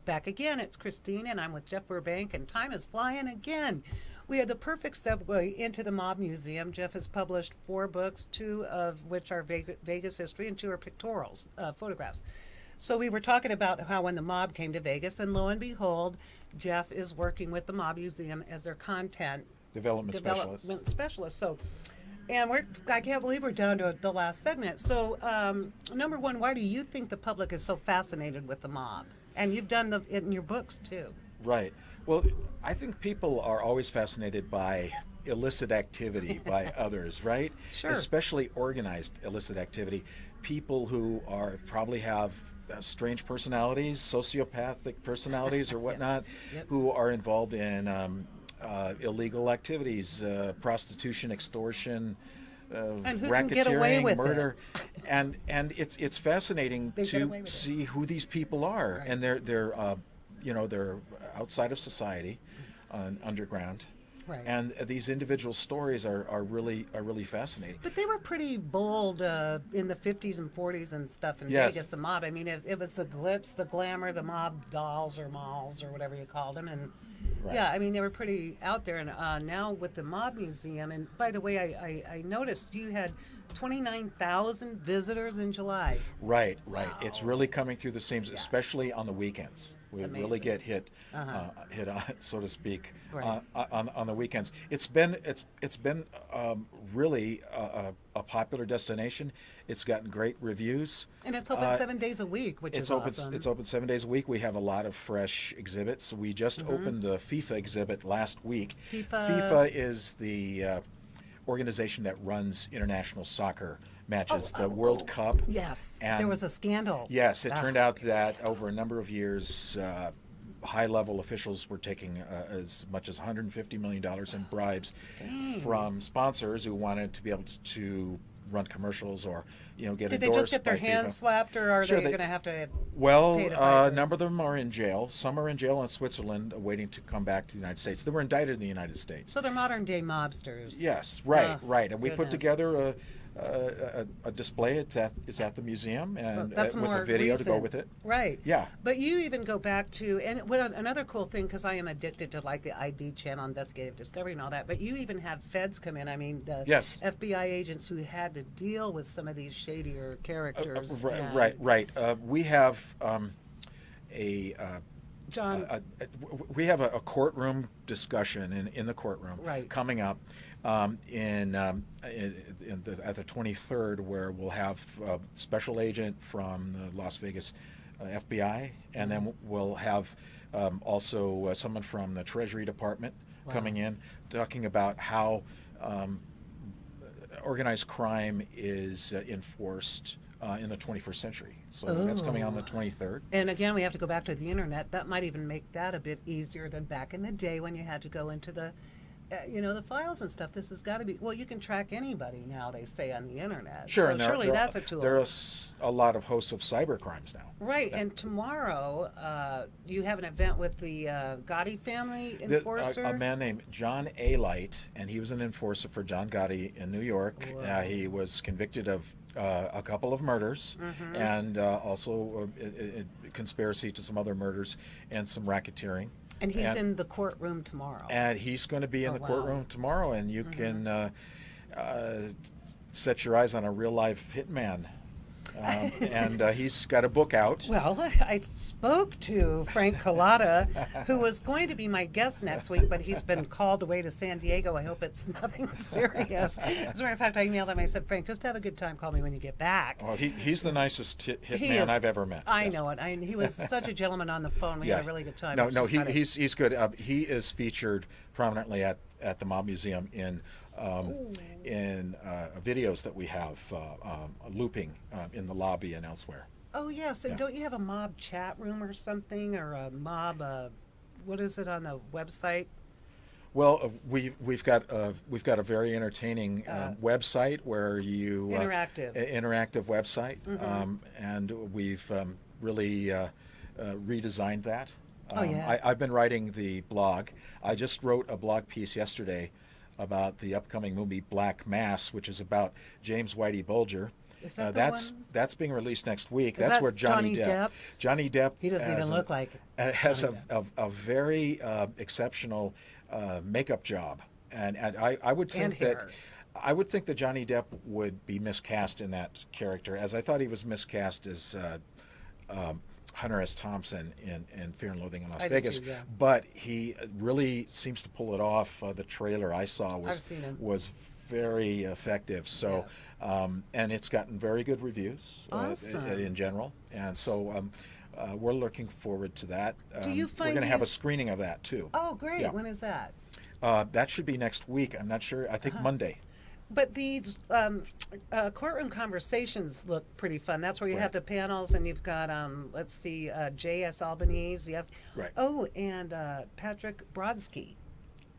back again. It's Christine, and I'm with Jeff Burbank, and time is flying again. We are the perfect segue into the Mob Museum. Jeff has published 4 books, 2 of which are Vegas history, and 2 are pictorials, photographs. So we were talking about how when the mob came to Vegas, and lo and behold, Jeff is working with the Mob Museum as their content Development specialist. So, and I can't believe we're down to the last segment. So, number one, why do you think the public is so fascinated with the mob? And you've done it in your books too. Right. Well, I think people are always fascinated by illicit activity by others, right? Sure. Especially organized illicit activity. People who probably have strange personalities, sociopathic personalities or whatnot, Yep. who are involved in illegal activities, prostitution, extortion, And who can get away racketeering, with murder, and it's fascinating They get away to with see who these people are, Right. and they're outside of society, underground, Right. and these individual stories are really fascinating. But they were pretty bold in the 50s and 40s and stuff in Yes. Vegas, the mob. I mean, it was the glitz, the glamour, the mob dolls or malls or whatever you called them. And Right. yeah, I mean, they were pretty out there. And now with the Mob Museum, and by the way, I noticed you had 29,000 visitors in July. Right. Wow. It's really coming through the seams, Yeah. especially on the weekends. We really Amazing. get hit on, so to speak, Right. on the weekends. It's been really a popular destination. It's gotten great reviews. And it's open 7 days a week, which is awesome. It's open 7 days a week. We have a lot of fresh exhibits. We just opened the FIFA exhibit last week. FIFA is the organization that runs international soccer matches, the World Cup. Yes, And there was a scandal. Yes, it Ah, turned out that over a number of years, high-level officials were taking as much as $150 million in bribes from sponsors who wanted to be able to run commercials or get Did they endorsed just get their by hands FIFA. slapped, or are Sure, they they- going to have to Well, pay to a fight for it? number of them are in jail. Some are in jail in Switzerland, waiting to come back to the United States. They were indicted in the United States. So they're modern-day mobsters. Yes, right. And we put goodness. together a display. It's at the museum, and So that's with more a video recent. to go with it. Right. Yeah. But you even go back to, and another cool thing, because I am addicted to like the ID channel, investigative discovery and all that, but you even have feds come in. I mean, the Yes. FBI agents who had to deal with some of these shadier characters. and Right. We have John, we have a courtroom discussion in the courtroom Right. coming up at the 23rd, where we'll have a special agent from the Las Vegas FBI, and then we'll have also someone from the Treasury Department coming in, talking about how organized crime is enforced in the 21st century. So that's coming on the 23rd. and again, we have to go back to the internet. That might even make that a bit easier than back in the day when you had to go into the the files and stuff. This has got to be, well, you can track anybody now, they say, on the internet. Sure, So and surely that's a tool. There are a lot of hosts of cyber crimes now. Right, and tomorrow you have an event with the Gotti family enforcer. A man named John A. Light, and he was an enforcer for John Gotti in New York. He was convicted of a couple of murders and also conspiracy to some other murders and some racketeering. And he's in the courtroom tomorrow. And he's going to be in the wow. courtroom tomorrow, and you can set your eyes on a real life hitman. And he's got a book out. Well, I spoke to Frank Collada, who was going to be my guest next week, but he's been called away to San Diego. I hope it's nothing serious. As a matter of fact, I emailed him. I said, Frank, just have a good time. Call me when you get back. Well, he's the nicest He hitman is- I've ever met. I Yes. know it. He was such a gentleman on the phone. We had a really good time. No, It was just kinda- he's good. He is featured prominently at the Mob Museum in videos that we have looping in the lobby and elsewhere. Oh, yes. And don't you have a mob chat room or something, or a mob, what is it on the website? Well, we've got a very entertaining website where you interactive website, and we've really redesigned that. Oh, yeah. I've been writing the blog. I just wrote a blog piece yesterday about the upcoming movie Black Mass, which is about James Whitey Bulger, Is that the that's one? that's being released next week. Is That's that where Johnny Johnny Depp? Johnny Depp. He doesn't even look like has Johnny a very exceptional makeup job, and I would And think that. hair. I would think that Johnny Depp would be miscast in that character, as I thought he was miscast as Hunter S. Thompson in Fear and Loathing in Las I did Vegas. too, yeah. But he really seems to pull it off. The trailer I saw I've seen him. was very effective. So, and it's gotten very good reviews Awesome. in general. And so we're looking forward to that. Do you we're find going to have a these- screening of that too. Oh, great. Yeah. When is that? That should be next week. I'm not sure. I think Uh-huh. Monday. But these courtroom conversations look pretty fun. That's where you have Right. the panels, and you've got, let's see, J.S. Albanese. You have, Right. Oh, and Patrick Brodsky,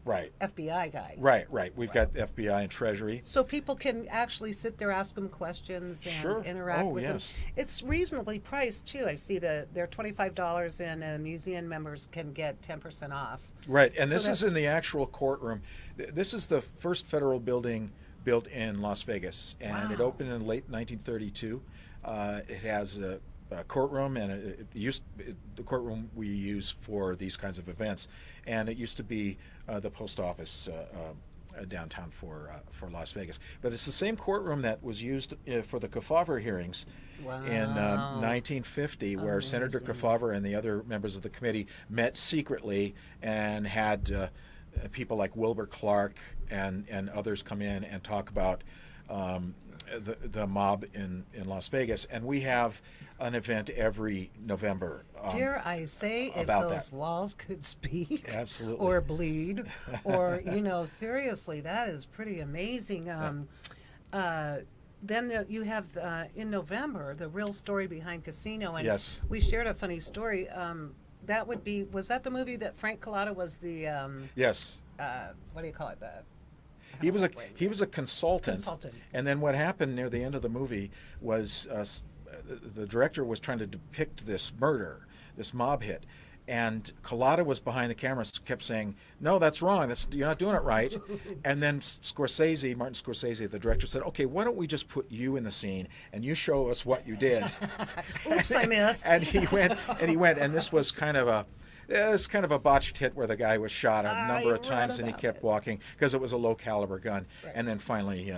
Right. FBI guy. Right. We've got FBI and Treasury. So people can actually sit there, ask them questions, and Sure. interact Oh, with yes. them. It's reasonably priced too. I see that they're $25, and museum members can get 10% off. Right, and So this is that's- in the actual courtroom. This is the first federal building built in Las Vegas, and it Wow. opened in late 1932. It has a courtroom, and the courtroom we use for these kinds of events, and it used to be the post office downtown for Las Vegas. But it's the same courtroom that was used for the Kefauver hearings in Wow. 1950, where Senator Amazing. Kefauver and the other members of the committee met secretly and had people like Wilbur Clark and others come in and talk about the mob in Las Vegas. And we have an event every November. Dare I say, if about those that. walls could speak, Absolutely. or bleed, or seriously, that is pretty amazing. Then you have in November the real story behind Casino, and Yes. we shared a funny story. That would be, was that the movie that Frank Collada was the Yes. what do you call it? He was a consultant. Consultant. And then what happened near the end of the movie was the director was trying to depict this murder, this mob hit. And Collada was behind the camera, kept saying, "No, that's wrong. You're not doing it right." And then Martin Scorsese, the director, said, "Okay, why don't we just put you in the scene and you show us what you did?" Oops, I missed. And he went, and this was kind of a botched hit where the guy was shot a number of read times and he about kept it. walking because it was a low caliber gun. Right. And then finally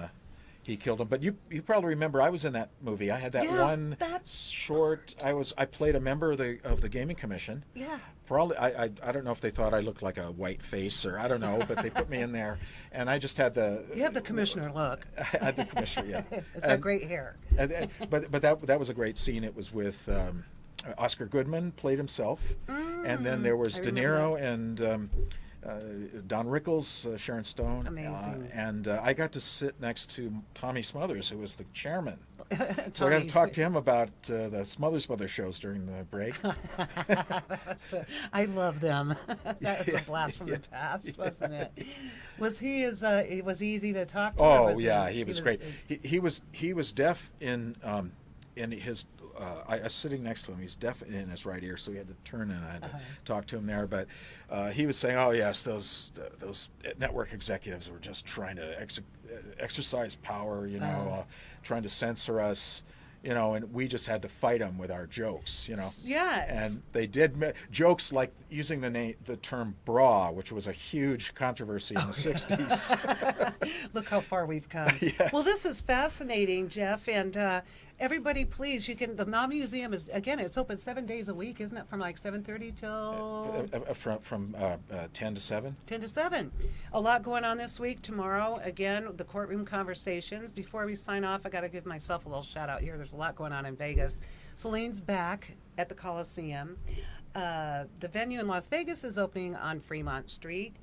he killed him. But you probably remember I was in that movie. I had that Yes, one that's- short. I played a member of the gaming commission. Yeah. Probably I don't know if they thought I looked like a white face or I don't know, but they put me in there, and I just had the. You have the commissioner look. I had the commissioner, yeah. It's got great hair. But that was a great scene. It was with Oscar Goodman played himself, and then there was I De remember Niro and Don Rickles, Sharon Stone, Amazing. and I got to sit next to Tommy Smothers, who was the chairman. So I got to Tommy's talk great. to him about the Smothers Brothers shows during the break. I love them. That was a blast from the past, wasn't it? Was he as it was easy to talk to? or Oh was yeah, he was great. He was deaf in his. I was sitting next to him. He's deaf in his right ear, so he had to turn and I had to talk to him there. But he was saying, "Oh yes, those network executives were just trying to exercise power, trying to censor us." And we just had to fight them with our jokes, Yes. And they did jokes like using the term bra, which was a huge controversy in the 60s. Look how far we've come. Yes. Well, this is fascinating, Jeff, and everybody, please, the Mob Museum is, again, it's open 7 days a week, isn't it? From like 7:30 till From 10 to 7. 10 to 7. A lot going on this week. Tomorrow, again, the courtroom conversations. Before we sign off, I got to give myself a little shout out here. There's a lot going on in Vegas. Celine's back at the Coliseum. The venue in Las Vegas is opening on Fremont Street.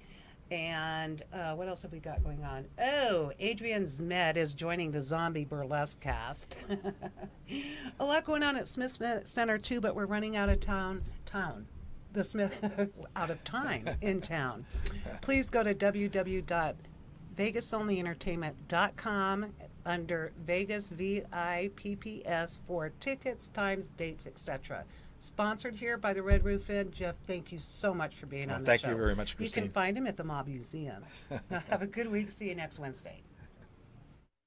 And what else have we got going on? Oh, Adrian Zmed is joining the Zombie Burlesque cast. A lot going on at Smith Center, too, but we're running out of town. The Smith out of time in town. Please go to www.vegasonlyentertainment.com under Vegas VIPPS for tickets, times, dates, etc. Sponsored here by the Red Roof Inn. Jeff, thank you so much for being on the show. Thank you very much, You Christine. can find him at the Mob Museum. Now, have a good week. See you next Wednesday.